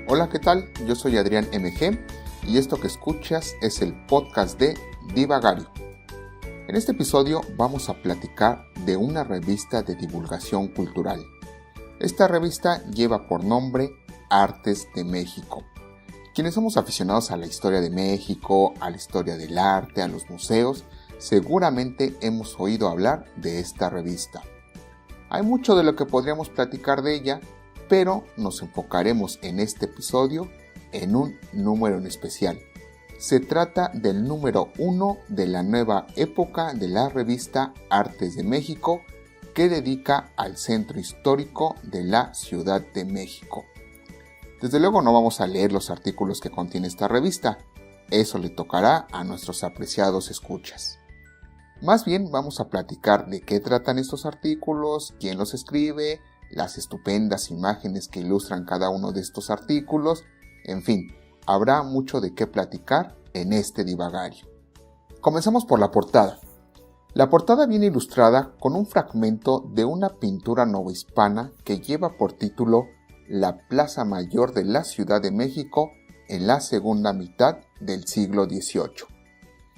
Hola, ¿qué tal? Yo soy Adrián MG y esto que escuchas es el podcast de Divagario. En este episodio vamos a platicar de una revista de divulgación cultural. Esta revista lleva por nombre Artes de México. Quienes somos aficionados a la historia de México, a la historia del arte, a los museos, seguramente hemos oído hablar de esta revista. Hay mucho de lo que podríamos platicar de ella, pero nos enfocaremos en este episodio en un número en especial. Se trata del número 1 de la nueva época de la revista Artes de México, que dedica al centro histórico de la Ciudad de México. Desde luego no vamos a leer los artículos que contiene esta revista, eso le tocará a nuestros apreciados escuchas. Más bien vamos a platicar de qué tratan estos artículos, quién los escribe, las estupendas imágenes que ilustran cada uno de estos artículos, en fin, habrá mucho de qué platicar en este divagario. Comenzamos por la portada. La portada viene ilustrada con un fragmento de una pintura novohispana que lleva por título La Plaza Mayor de la Ciudad de México en la segunda mitad del siglo XVIII.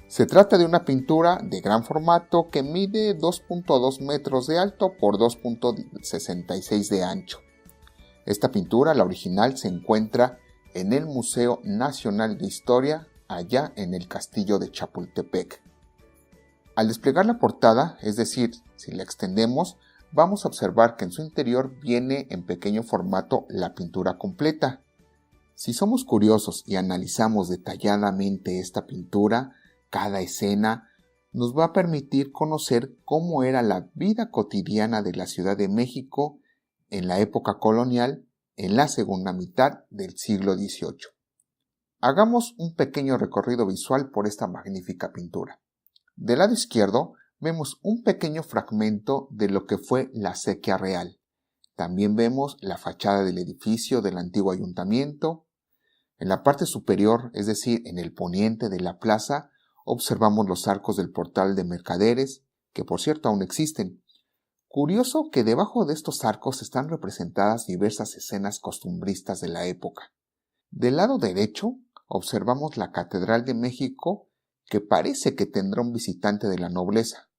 Se trata de una pintura de gran formato que mide 2.2 metros de alto por 2.66 de ancho. Esta pintura, la original, se encuentra en el Museo Nacional de Historia, allá en el Castillo de Chapultepec. Al desplegar la portada, es decir, si la extendemos, vamos a observar que en su interior viene en pequeño formato la pintura completa. Si somos curiosos y analizamos detalladamente esta pintura, cada escena nos va a permitir conocer cómo era la vida cotidiana de la Ciudad de México en la época colonial en la segunda mitad del siglo XVIII. Hagamos un pequeño recorrido visual por esta magnífica pintura. Del lado izquierdo vemos un pequeño fragmento de lo que fue la Acequia Real. También vemos la fachada del edificio del antiguo ayuntamiento. En la parte superior, es decir, en el poniente de la plaza, observamos los arcos del portal de mercaderes, que por cierto aún existen. Curioso que debajo de estos arcos están representadas diversas escenas costumbristas de la época. Del lado derecho observamos la Catedral de México, que parece que tendrá un visitante de la nobleza.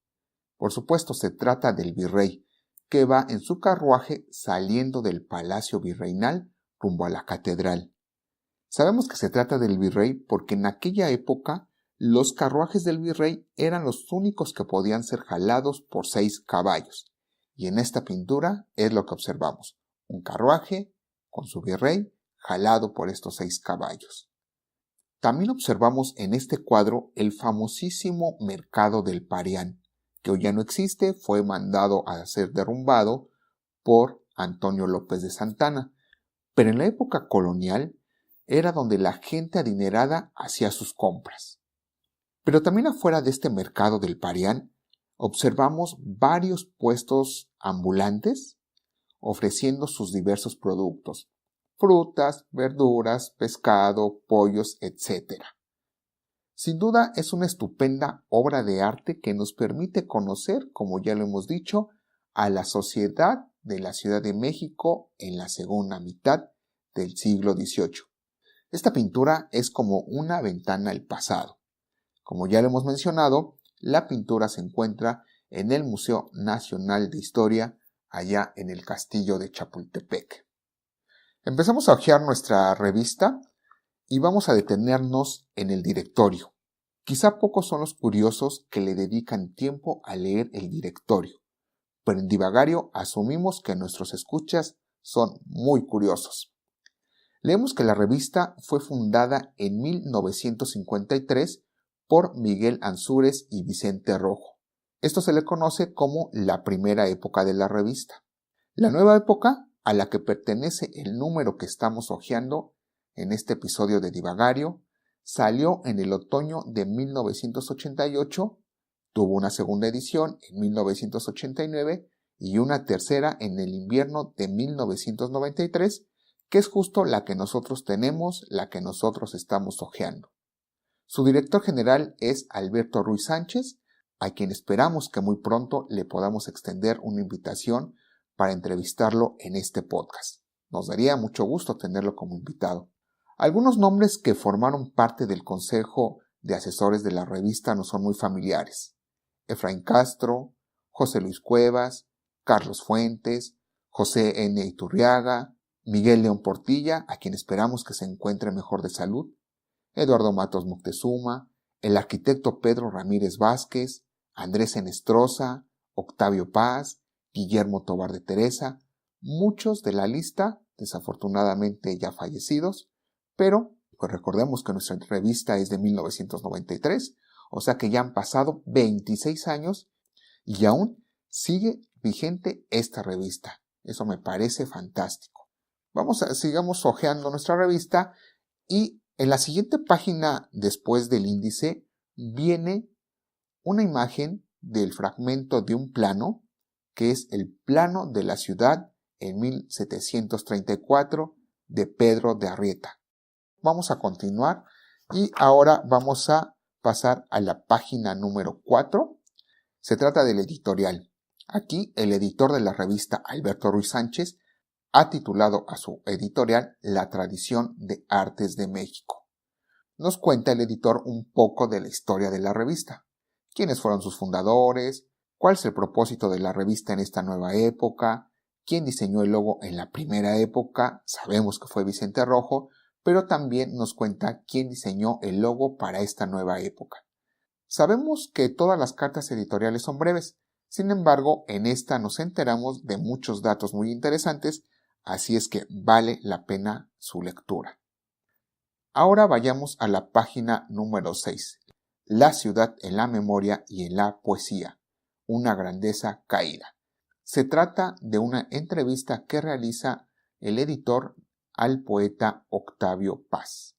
Por supuesto se trata del virrey, que va en su carruaje saliendo del Palacio Virreinal rumbo a la catedral. Sabemos que se trata del virrey porque en aquella época los carruajes del virrey eran los únicos que podían ser jalados por 6 caballos, y en esta pintura es lo que observamos, un carruaje con su virrey jalado por estos 6 caballos. También observamos en este cuadro el famosísimo Mercado del Parián, que hoy ya no existe, fue mandado a ser derrumbado por Antonio López de Santana, pero en la época colonial era donde la gente adinerada hacía sus compras. Pero también afuera de este mercado del Parián observamos varios puestos ambulantes ofreciendo sus diversos productos, frutas, verduras, pescado, pollos, etc. Sin duda es una estupenda obra de arte que nos permite conocer, como ya lo hemos dicho, a la sociedad de la Ciudad de México en la segunda mitad del siglo XVIII. Esta pintura es como una ventana al pasado. Como ya lo hemos mencionado, la pintura se encuentra en el Museo Nacional de Historia, allá en el Castillo de Chapultepec. Empezamos a hojear nuestra revista y vamos a detenernos en el directorio. Quizá pocos son los curiosos que le dedican tiempo a leer el directorio, pero en Divagario asumimos que nuestros escuchas son muy curiosos. Leemos que la revista fue fundada en 1953 por Miguel Ansúrez y Vicente Rojo. Esto se le conoce como la primera época de la revista. La nueva época, a la que pertenece el número que estamos hojeando en este episodio de Divagario, salió en el otoño de 1988, tuvo una segunda edición en 1989 y una tercera en el invierno de 1993, que es justo la que nosotros tenemos, la que nosotros estamos hojeando. Su director general es Alberto Ruiz Sánchez, a quien esperamos que muy pronto le podamos extender una invitación para entrevistarlo en este podcast. Nos daría mucho gusto tenerlo como invitado. Algunos nombres que formaron parte del consejo de asesores de la revista nos son muy familiares. Efraín Castro, José Luis Cuevas, Carlos Fuentes, José N. Iturriaga, Miguel León Portilla, a quien esperamos que se encuentre mejor de salud, Eduardo Matos Moctezuma, el arquitecto Pedro Ramírez Vázquez, Andrés Enestrosa, Octavio Paz, Guillermo Tobar de Teresa, muchos de la lista, desafortunadamente ya fallecidos, pero pues recordemos que nuestra revista es de 1993, o sea que ya han pasado 26 años y aún sigue vigente esta revista. Eso me parece fantástico. Sigamos hojeando nuestra revista y en la siguiente página después del índice viene una imagen del fragmento de un plano que es el plano de la ciudad en 1734 de Pedro de Arrieta. Vamos a continuar y ahora vamos a pasar a la página número 4. Se trata del editorial. Aquí el editor de la revista, Alberto Ruiz Sánchez, ha titulado a su editorial La tradición de artes de México. Nos cuenta el editor un poco de la historia de la revista. ¿Quiénes fueron sus fundadores? ¿Cuál es el propósito de la revista en esta nueva época? ¿Quién diseñó el logo en la primera época? Sabemos que fue Vicente Rojo, pero también nos cuenta quién diseñó el logo para esta nueva época. Sabemos que todas las cartas editoriales son breves, sin embargo, en esta nos enteramos de muchos datos muy interesantes, así es que vale la pena su lectura. Ahora vayamos a la página número 6. La ciudad en la memoria y en la poesía. Una grandeza caída. Se trata de una entrevista que realiza el editor al poeta Octavio Paz.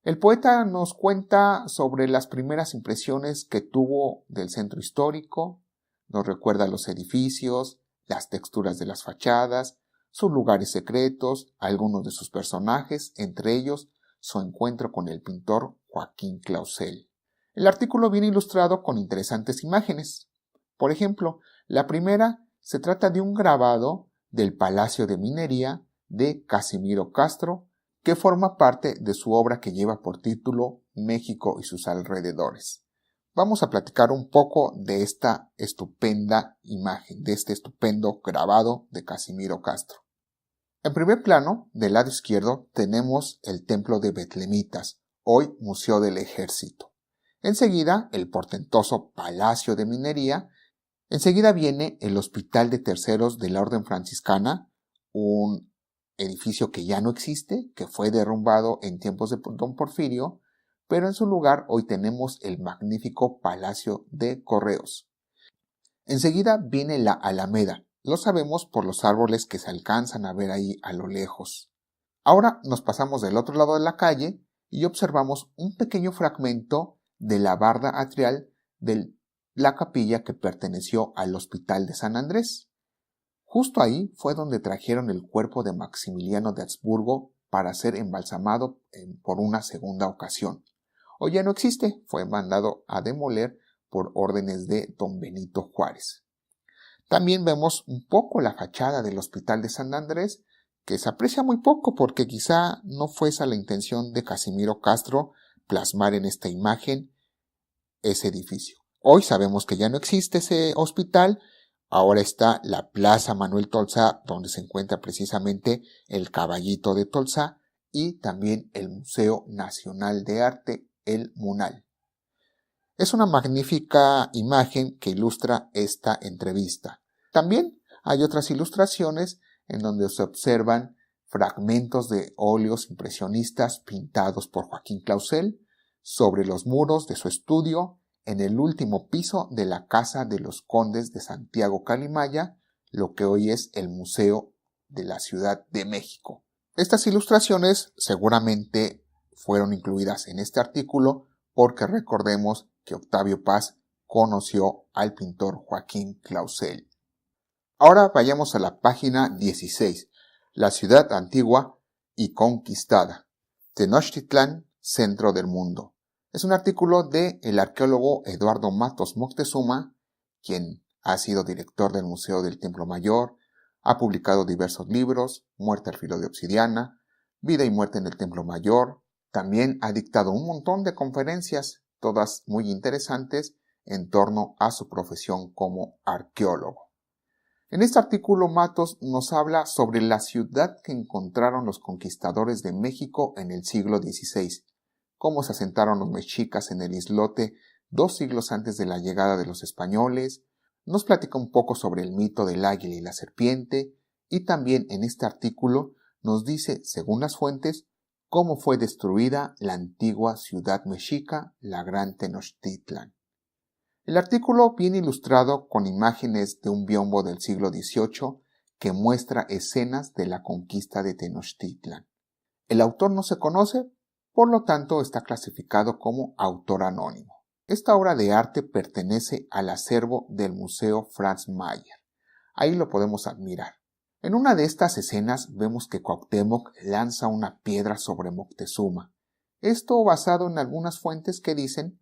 El poeta nos cuenta sobre las primeras impresiones que tuvo del centro histórico, nos recuerda los edificios, las texturas de las fachadas, sus lugares secretos, algunos de sus personajes, entre ellos su encuentro con el pintor Joaquín Clausel. El artículo viene ilustrado con interesantes imágenes. Por ejemplo, la primera se trata de un grabado del Palacio de Minería de Casimiro Castro, que forma parte de su obra que lleva por título México y sus alrededores. Vamos a platicar un poco de esta estupenda imagen, de este estupendo grabado de Casimiro Castro. En primer plano, del lado izquierdo, tenemos el templo de Betlemitas, hoy Museo del Ejército. Enseguida, el portentoso Palacio de Minería. Enseguida viene el Hospital de Terceros de la Orden Franciscana, un edificio que ya no existe, que fue derrumbado en tiempos de Don Porfirio, pero en su lugar hoy tenemos el magnífico Palacio de Correos. Enseguida viene la Alameda, lo sabemos por los árboles que se alcanzan a ver ahí a lo lejos. Ahora nos pasamos del otro lado de la calle y observamos un pequeño fragmento de la barda atrial de la capilla que perteneció al Hospital de San Andrés. Justo ahí fue donde trajeron el cuerpo de Maximiliano de Habsburgo para ser embalsamado por una segunda ocasión. Hoy ya no existe, fue mandado a demoler por órdenes de don Benito Juárez. También vemos un poco la fachada del Hospital de San Andrés, que se aprecia muy poco porque quizá no fue esa la intención de Casimiro Castro plasmar en esta imagen ese edificio. Hoy sabemos que ya no existe ese hospital, ahora está la Plaza Manuel Tolsá, donde se encuentra precisamente el Caballito de Tolsá y también el Museo Nacional de Arte, el MUNAL. Es una magnífica imagen que ilustra esta entrevista. También hay otras ilustraciones en donde se observan fragmentos de óleos impresionistas pintados por Joaquín Clausel sobre los muros de su estudio en el último piso de la Casa de los Condes de Santiago Calimaya, lo que hoy es el Museo de la Ciudad de México. Estas ilustraciones seguramente fueron incluidas en este artículo porque recordemos que Octavio Paz conoció al pintor Joaquín Clausel. Ahora vayamos a la página 16, la ciudad antigua y conquistada, Tenochtitlán, centro del mundo. Es un artículo del arqueólogo Eduardo Matos Moctezuma, quien ha sido director del Museo del Templo Mayor, Ha publicado diversos libros: Muerte al filo de obsidiana, Vida y muerte en el Templo Mayor. También ha dictado un montón de conferencias, todas muy interesantes, en torno a su profesión como arqueólogo. En este artículo, Matos nos habla sobre la ciudad que encontraron los conquistadores de México en el siglo XVI, cómo se asentaron los mexicas en el islote 2 siglos antes de la llegada de los españoles. Nos platica un poco sobre el mito del águila y la serpiente, y también en este artículo nos dice, según las fuentes, cómo fue destruida la antigua ciudad mexica, la Gran Tenochtitlan. El artículo viene ilustrado con imágenes de un biombo del siglo XVIII que muestra escenas de la conquista de Tenochtitlan. El autor no se conoce, por lo tanto está clasificado como autor anónimo. Esta obra de arte pertenece al acervo del Museo Franz Mayer. Ahí lo podemos admirar. En una de estas escenas vemos que Cuauhtémoc lanza una piedra sobre Moctezuma. Esto basado en algunas fuentes que dicen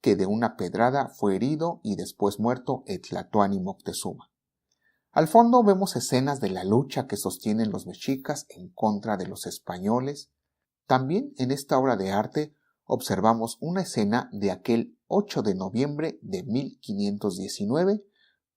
que de una pedrada fue herido y después muerto Tlatoani Moctezuma. Al fondo vemos escenas de la lucha que sostienen los mexicas en contra de los españoles. También en esta obra de arte observamos una escena de aquel 8 de noviembre de 1519,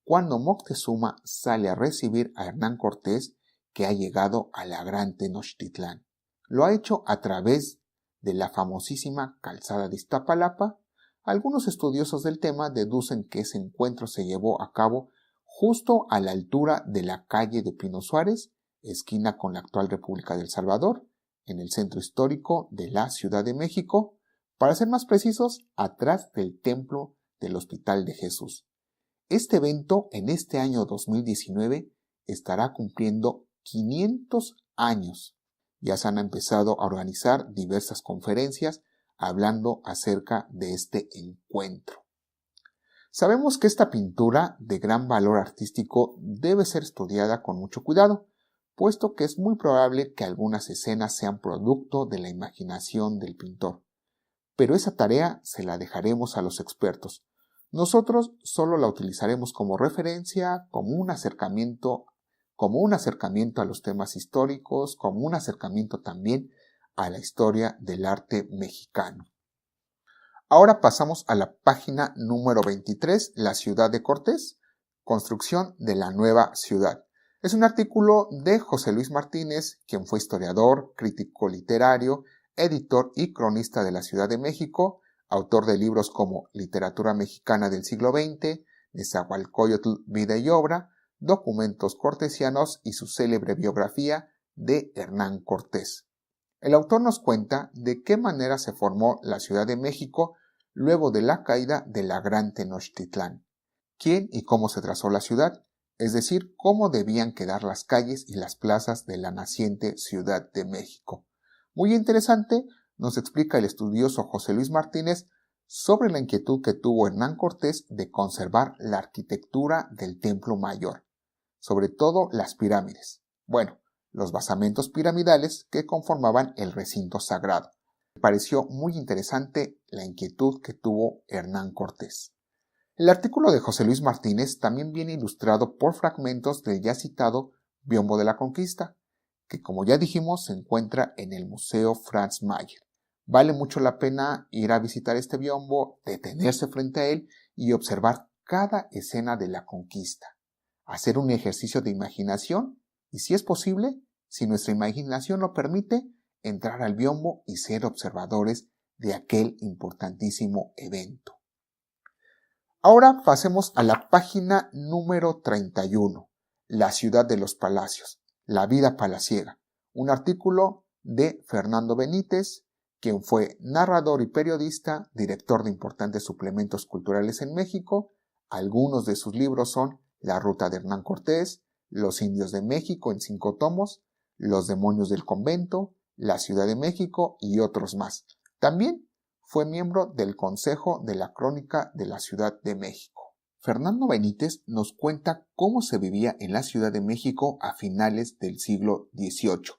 cuando Moctezuma sale a recibir a Hernán Cortés, que ha llegado a la Gran Tenochtitlán. Lo ha hecho a través de la famosísima calzada de Iztapalapa. Algunos estudiosos del tema deducen que ese encuentro se llevó a cabo justo a la altura de la calle de Pino Suárez, esquina con la actual República del Salvador, en el centro histórico de la Ciudad de México, para ser más precisos, atrás del templo del Hospital de Jesús. Este evento en este año 2019 estará cumpliendo 500 años. Ya se han empezado a organizar diversas conferencias hablando acerca de este encuentro. Sabemos que esta pintura de gran valor artístico debe ser estudiada con mucho cuidado, puesto que es muy probable que algunas escenas sean producto de la imaginación del pintor. Pero esa tarea se la dejaremos a los expertos. Nosotros solo la utilizaremos como referencia, como un acercamiento a los temas históricos, como un acercamiento también a la historia del arte mexicano. Ahora pasamos a la página número 23, La ciudad de Cortés, construcción de la nueva ciudad. Es un artículo de José Luis Martínez, quien fue historiador, crítico literario, editor y cronista de la Ciudad de México, autor de libros como Literatura Mexicana del siglo XX, Nezahualcóyotl, Vida y Obra, Documentos cortesianos y su célebre biografía de Hernán Cortés. El autor nos cuenta de qué manera se formó la Ciudad de México luego de la caída de la Gran Tenochtitlán, quién y cómo se trazó la ciudad, es decir, cómo debían quedar las calles y las plazas de la naciente Ciudad de México. Muy interesante, nos explica el estudioso José Luis Martínez sobre la inquietud que tuvo Hernán Cortés de conservar la arquitectura del Templo Mayor, sobre todo las pirámides. Bueno, los basamentos piramidales que conformaban el recinto sagrado. Me pareció muy interesante la inquietud que tuvo Hernán Cortés. El artículo de José Luis Martínez también viene ilustrado por fragmentos del ya citado Biombo de la Conquista, que como ya dijimos se encuentra en el Museo Franz Mayer. Vale mucho la pena ir a visitar este biombo, detenerse frente a él y observar cada escena de la conquista. Hacer un ejercicio de imaginación y, si es posible, si nuestra imaginación lo permite, entrar al biombo y ser observadores de aquel importantísimo evento. Ahora pasemos a la página número 31, La ciudad de los palacios, la vida palaciega, un artículo de Fernando Benítez, quien fue narrador y periodista, director de importantes suplementos culturales en México. Algunos de sus libros son La ruta de Hernán Cortés, Los indios de México en 5 tomos, Los demonios del convento, La Ciudad de México y otros más. También fue miembro del Consejo de la Crónica de la Ciudad de México. Fernando Benítez nos cuenta cómo se vivía en la Ciudad de México a finales del siglo XVIII,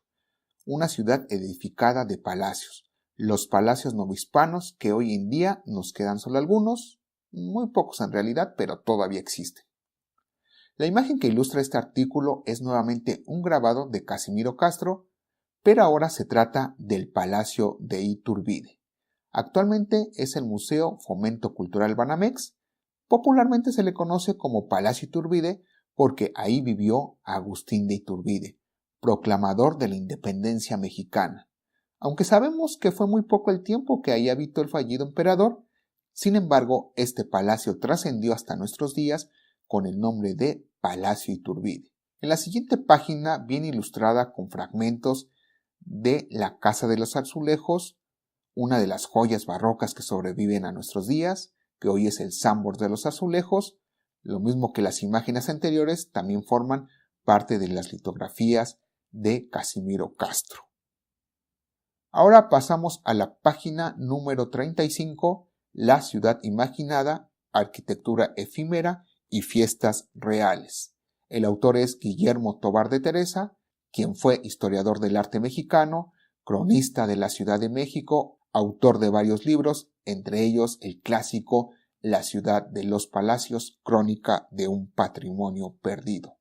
una ciudad edificada de palacios, los palacios novohispanos que hoy en día nos quedan solo algunos, muy pocos en realidad, pero todavía existen. La imagen que ilustra este artículo es nuevamente un grabado de Casimiro Castro, pero ahora se trata del Palacio de Iturbide. Actualmente es el Museo Fomento Cultural Banamex. Popularmente se le conoce como Palacio Iturbide porque ahí vivió Agustín de Iturbide, proclamador de la independencia mexicana. Aunque sabemos que fue muy poco el tiempo que ahí habitó el fallido emperador, sin embargo, este palacio trascendió hasta nuestros días con el nombre de Palacio Iturbide. En la siguiente página viene ilustrada con fragmentos de la Casa de los Azulejos, una de las joyas barrocas que sobreviven a nuestros días, que hoy es el Sambor de los Azulejos. Lo mismo que las imágenes anteriores, también forman parte de las litografías de Casimiro Castro. Ahora pasamos a la página número 35, La ciudad imaginada, arquitectura efímera y fiestas reales. El autor es Guillermo Tovar de Teresa, quien fue historiador del arte mexicano, cronista de la Ciudad de México, autor de varios libros, entre ellos el clásico La ciudad de los palacios, crónica de un patrimonio perdido.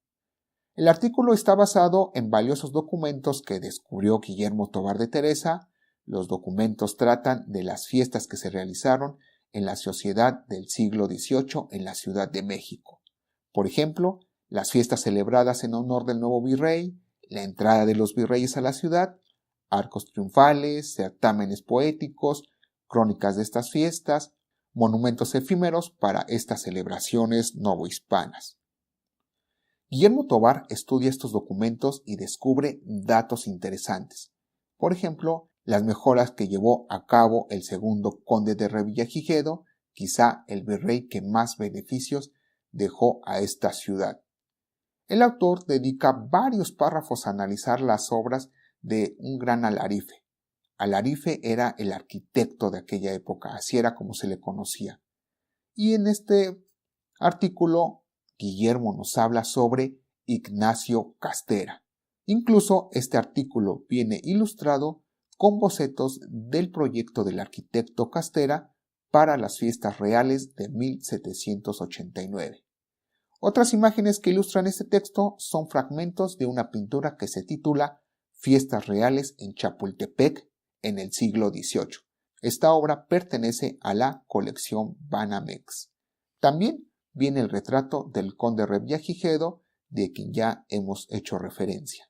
El artículo está basado en valiosos documentos que descubrió Guillermo Tovar de Teresa. Los documentos tratan de las fiestas que se realizaron en la sociedad del siglo XVIII en la Ciudad de México. Por ejemplo, las fiestas celebradas en honor del nuevo virrey, la entrada de los virreyes a la ciudad, arcos triunfales, certámenes poéticos, crónicas de estas fiestas, monumentos efímeros para estas celebraciones novohispanas. Guillermo Tovar estudia estos documentos y descubre datos interesantes. Por ejemplo, las mejoras que llevó a cabo el segundo conde de Revillagigedo, quizá el virrey que más beneficios dejó a esta ciudad. El autor dedica varios párrafos a analizar las obras de un gran alarife. Alarife era el arquitecto de aquella época, así era como se le conocía. Y en este artículo, Guillermo nos habla sobre Ignacio Castera. Incluso este artículo viene ilustrado con bocetos del proyecto del arquitecto Castera para las fiestas reales de 1789. Otras imágenes que ilustran este texto son fragmentos de una pintura que se titula Fiestas reales en Chapultepec en el siglo XVIII. Esta obra pertenece a la colección Banamex. También viene el retrato del conde Revillagigedo, de quien ya hemos hecho referencia.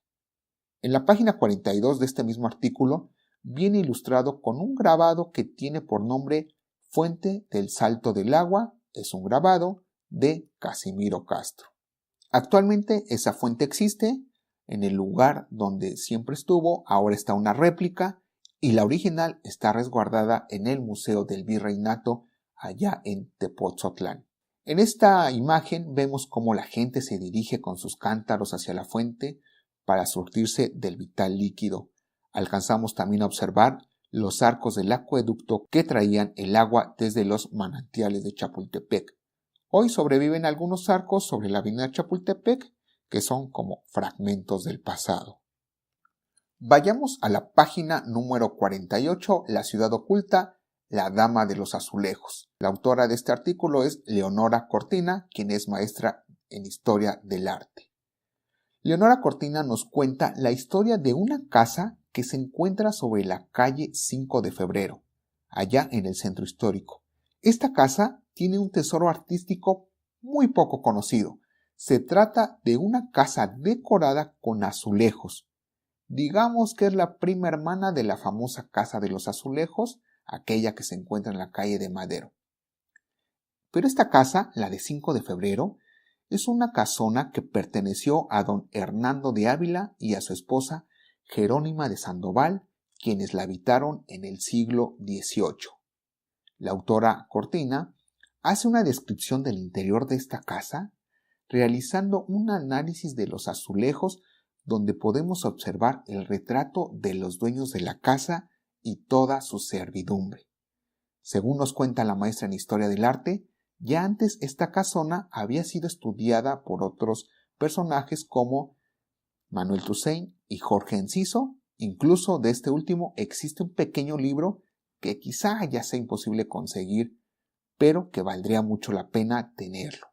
En la página 42 de este mismo artículo viene ilustrado con un grabado que tiene por nombre Fuente del Salto del Agua. Es un grabado de Casimiro Castro. Actualmente esa fuente existe en el lugar donde siempre estuvo, ahora está una réplica y la original está resguardada en el Museo del Virreinato allá en Tepotzotlán. En esta imagen vemos cómo la gente se dirige con sus cántaros hacia la fuente para surtirse del vital líquido. Alcanzamos también a observar los arcos del acueducto que traían el agua desde los manantiales de Chapultepec. Hoy sobreviven algunos arcos sobre la avenida Chapultepec que son como fragmentos del pasado. Vayamos a la página número 48, La ciudad oculta, la dama de los azulejos. La autora de este artículo es Leonora Cortina, quien es maestra en historia del arte. Leonora Cortina nos cuenta la historia de una casa que se encuentra sobre la calle 5 de Febrero, allá en el centro histórico. Esta casa tiene un tesoro artístico muy poco conocido. Se trata de una casa decorada con azulejos. Digamos que es la prima hermana de la famosa Casa de los Azulejos, aquella que se encuentra en la calle de Madero. Pero esta casa, la de 5 de Febrero, es una casona que perteneció a don Hernando de Ávila y a su esposa Jerónima de Sandoval, quienes la habitaron en el siglo XVIII. La autora Cortina hace una descripción del interior de esta casa, realizando un análisis de los azulejos donde podemos observar el retrato de los dueños de la casa y toda su servidumbre. Según nos cuenta la maestra en Historia del Arte, ya antes esta casona había sido estudiada por otros personajes como Manuel Toussaint y Jorge Enciso. Incluso de este último existe un pequeño libro que quizá ya sea imposible conseguir, pero que valdría mucho la pena tenerlo.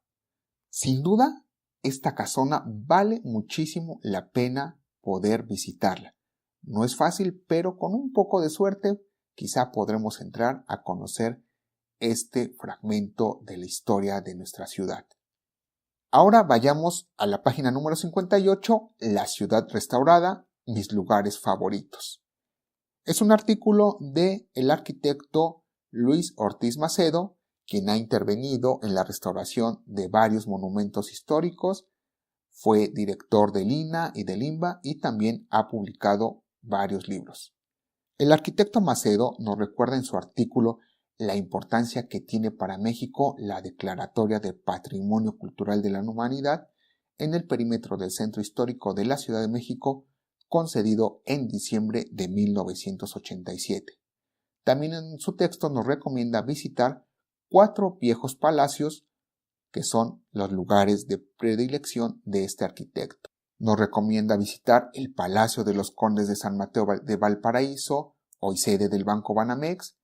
Sin duda, esta casona vale muchísimo la pena poder visitarla. No es fácil, pero con un poco de suerte quizá podremos entrar a conocer este fragmento de la historia de nuestra ciudad. Ahora vayamos a la página número 58, La ciudad restaurada, mis lugares favoritos. Es un artículo del arquitecto Luis Ortiz Macedo, quien ha intervenido en la restauración de varios monumentos históricos, fue director del INAH y del INBA y también ha publicado varios libros. El arquitecto Macedo nos recuerda en su artículo la importancia que tiene para México la Declaratoria de Patrimonio Cultural de la Humanidad en el perímetro del Centro Histórico de la Ciudad de México, concedido en diciembre de 1987. También en su texto nos recomienda visitar 4 viejos palacios que son los lugares de predilección de este arquitecto. Nos recomienda visitar el Palacio de los Condes de San Mateo de Valparaíso, hoy sede del Banco Banamex,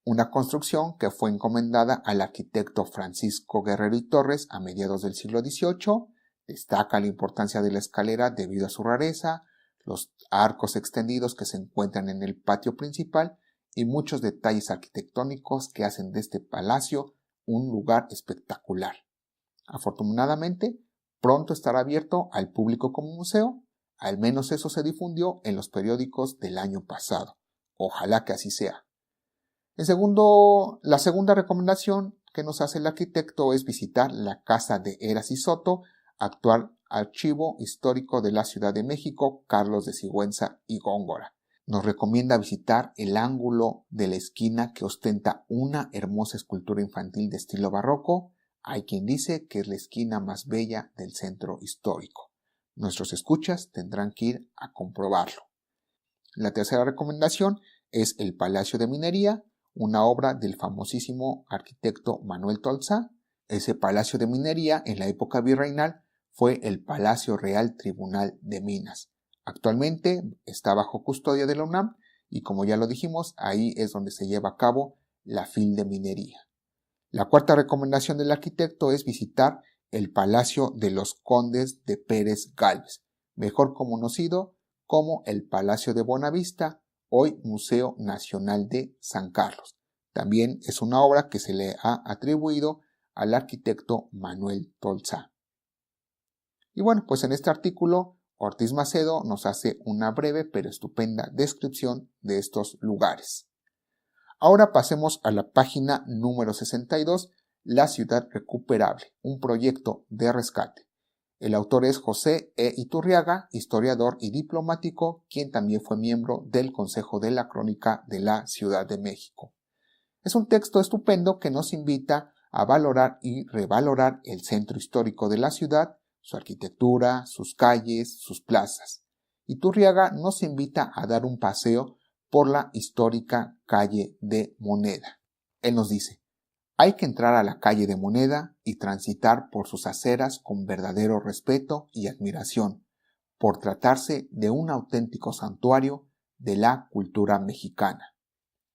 una construcción que fue encomendada al arquitecto Francisco Guerrero y Torres a mediados del siglo XVIII. Destaca la importancia de la escalera debido a su rareza, los arcos extendidos que se encuentran en el patio principal y muchos detalles arquitectónicos que hacen de este palacio un lugar espectacular. Afortunadamente, pronto estará abierto al público como museo, al menos eso se difundió en los periódicos del año pasado. Ojalá que así sea. La segunda recomendación que nos hace el arquitecto es visitar la casa de Heras y Soto, actual Archivo Histórico de la Ciudad de México, Carlos de Sigüenza y Góngora. Nos recomienda visitar el ángulo de la esquina que ostenta una hermosa escultura infantil de estilo barroco. Hay quien dice que es la esquina más bella del centro histórico. Nuestros escuchas tendrán que ir a comprobarlo. La tercera recomendación es el Palacio de Minería, una obra del famosísimo arquitecto Manuel Tolsá. Ese Palacio de Minería en la época virreinal fue el Palacio Real Tribunal de Minas. Actualmente está bajo custodia de la UNAM y como ya lo dijimos, ahí es donde se lleva a cabo la FIL de Minería. La cuarta recomendación del arquitecto es visitar el Palacio de los Condes de Pérez Gálvez, mejor conocido como el Palacio de Buenavista, hoy Museo Nacional de San Carlos. También es una obra que se le ha atribuido al arquitecto Manuel Tolsá. Y bueno, pues en este artículo Ortiz Macedo nos hace una breve pero estupenda descripción de estos lugares. Ahora pasemos a la página número 62, La ciudad recuperable, un proyecto de rescate. El autor es José E. Iturriaga, historiador y diplomático, quien también fue miembro del Consejo de la Crónica de la Ciudad de México. Es un texto estupendo que nos invita a valorar y revalorar el centro histórico de la ciudad, su arquitectura, sus calles, sus plazas. Iturriaga nos invita a dar un paseo por la histórica calle de Moneda. Él nos dice: hay que entrar a la calle de Moneda y transitar por sus aceras con verdadero respeto y admiración, por tratarse de un auténtico santuario de la cultura mexicana.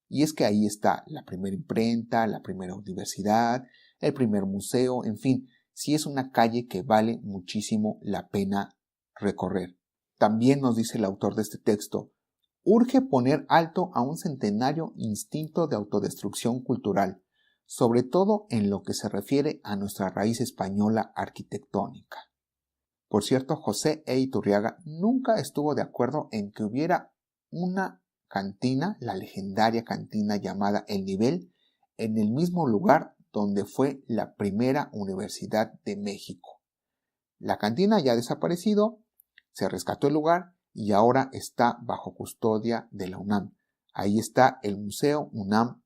Y es que ahí está la primera imprenta, la primera universidad, el primer museo, en fin, sí es una calle que vale muchísimo la pena recorrer. También nos dice el autor de este texto: urge poner alto a un centenario instinto de autodestrucción cultural, sobre todo en lo que se refiere a nuestra raíz española arquitectónica. Por cierto, José E. Iturriaga nunca estuvo de acuerdo en que hubiera una cantina, la legendaria cantina llamada El Nivel, en el mismo lugar donde fue la primera Universidad de México. La cantina ya ha desaparecido, se rescató el lugar y ahora está bajo custodia de la UNAM. Ahí está el Museo UNAM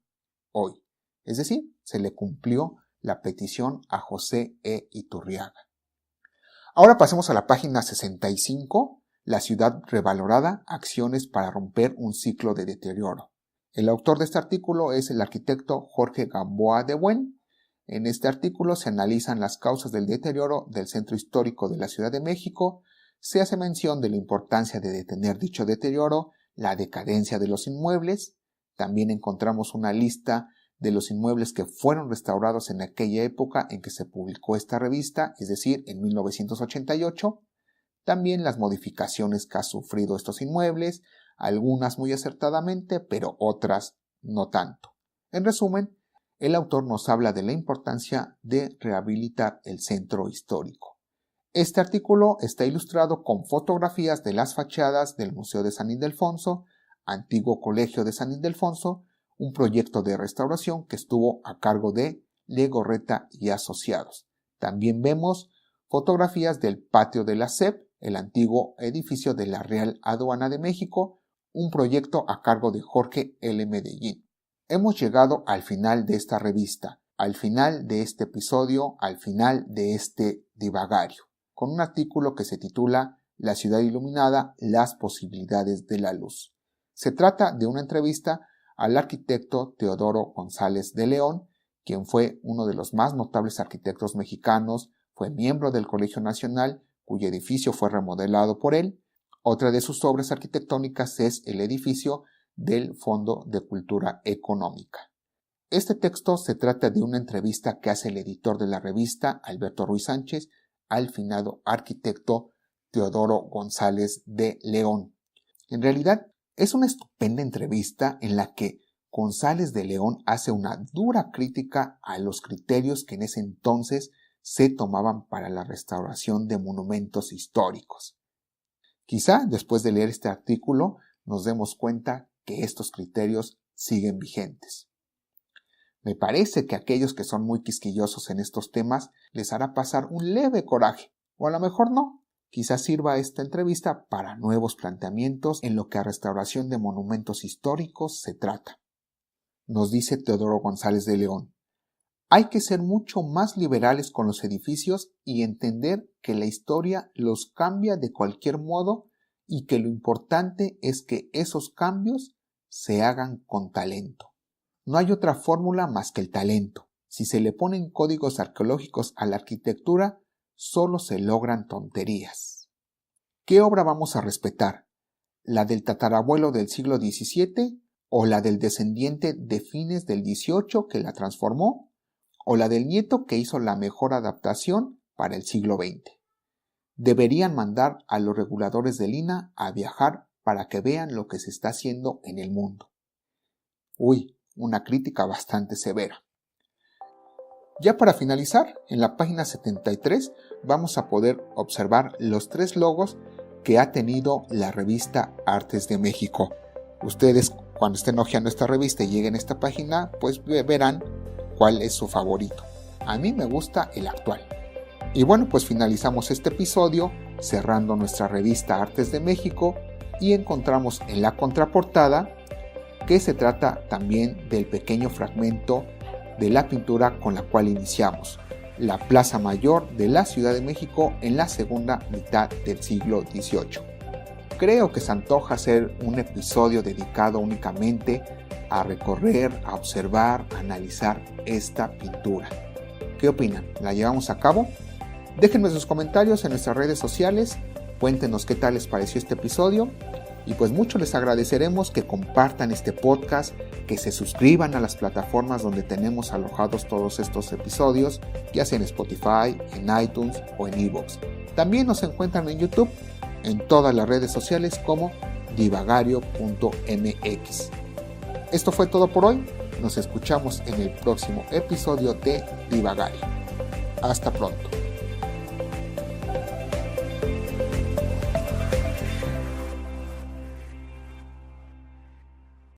hoy. Es decir, se le cumplió la petición a José E. Iturriaga. Ahora pasemos a la página 65, La ciudad revalorada, acciones para romper un ciclo de deterioro. El autor de este artículo es el arquitecto Jorge Gamboa de Buen. En este artículo se analizan las causas del deterioro del centro histórico de la Ciudad de México, se hace mención de la importancia de detener dicho deterioro, la decadencia de los inmuebles. También encontramos una lista de los inmuebles que fueron restaurados en aquella época en que se publicó esta revista, es decir, en 1988, también las modificaciones que ha sufrido estos inmuebles, algunas muy acertadamente, pero otras no tanto. En resumen, el autor nos habla de la importancia de rehabilitar el centro histórico. Este artículo está ilustrado con fotografías de las fachadas del Museo de San Ildefonso, antiguo Colegio de San Ildefonso, un proyecto de restauración que estuvo a cargo de Legorreta y Asociados. También vemos fotografías del patio de la SEP, el antiguo edificio de la Real Aduana de México, un proyecto a cargo de Jorge L. Medellín. Hemos llegado al final de esta revista, al final de este episodio, al final de este divagario, con un artículo que se titula La ciudad iluminada, las posibilidades de la luz. Se trata de una entrevista al arquitecto Teodoro González de León, quien fue uno de los más notables arquitectos mexicanos, fue miembro del Colegio Nacional, cuyo edificio fue remodelado por él. Otra de sus obras arquitectónicas es el edificio del Fondo de Cultura Económica. Este texto se trata de una entrevista que hace el editor de la revista, Alberto Ruiz Sánchez, al finado arquitecto Teodoro González de León. En realidad, es una estupenda entrevista en la que González de León hace una dura crítica a los criterios que en ese entonces se tomaban para la restauración de monumentos históricos. Quizá después de leer este artículo nos demos cuenta que estos criterios siguen vigentes. Me parece que a aquellos que son muy quisquillosos en estos temas les hará pasar un leve coraje, o a lo mejor no. Quizás sirva esta entrevista para nuevos planteamientos en lo que a restauración de monumentos históricos se trata. Nos dice Teodoro González de León: hay que ser mucho más liberales con los edificios y entender que la historia los cambia de cualquier modo y que lo importante es que esos cambios se hagan con talento. No hay otra fórmula más que el talento. Si se le ponen códigos arqueológicos a la arquitectura, solo se logran tonterías. ¿Qué obra vamos a respetar? ¿La del tatarabuelo del siglo XVII o la del descendiente de fines del XVIII que la transformó? ¿O la del nieto que hizo la mejor adaptación para el siglo XX? Deberían mandar a los reguladores del INAH a viajar para que vean lo que se está haciendo en el mundo. Uy, una crítica bastante severa. Ya para finalizar, en la página 73 vamos a poder observar los 3 logos que ha tenido la revista Artes de México. Ustedes, cuando estén hojeando esta revista y lleguen a esta página, pues verán cuál es su favorito. A mí me gusta el actual. Y bueno, pues finalizamos este episodio cerrando nuestra revista Artes de México y encontramos en la contraportada que se trata también del pequeño fragmento de la pintura con la cual iniciamos, la Plaza Mayor de la Ciudad de México en la segunda mitad del siglo XVIII. Creo que se antoja hacer un episodio dedicado únicamente a recorrer, a observar, a analizar esta pintura. ¿Qué opinan? ¿La llevamos a cabo? Déjenme sus comentarios en nuestras redes sociales, cuéntenos qué tal les pareció este episodio. Y pues mucho les agradeceremos que compartan este podcast, que se suscriban a las plataformas donde tenemos alojados todos estos episodios, ya sea en Spotify, en iTunes o en iVoox. También nos encuentran en YouTube, en todas las redes sociales como divagario.mx. Esto fue todo por hoy, nos escuchamos en el próximo episodio de Divagario. Hasta pronto.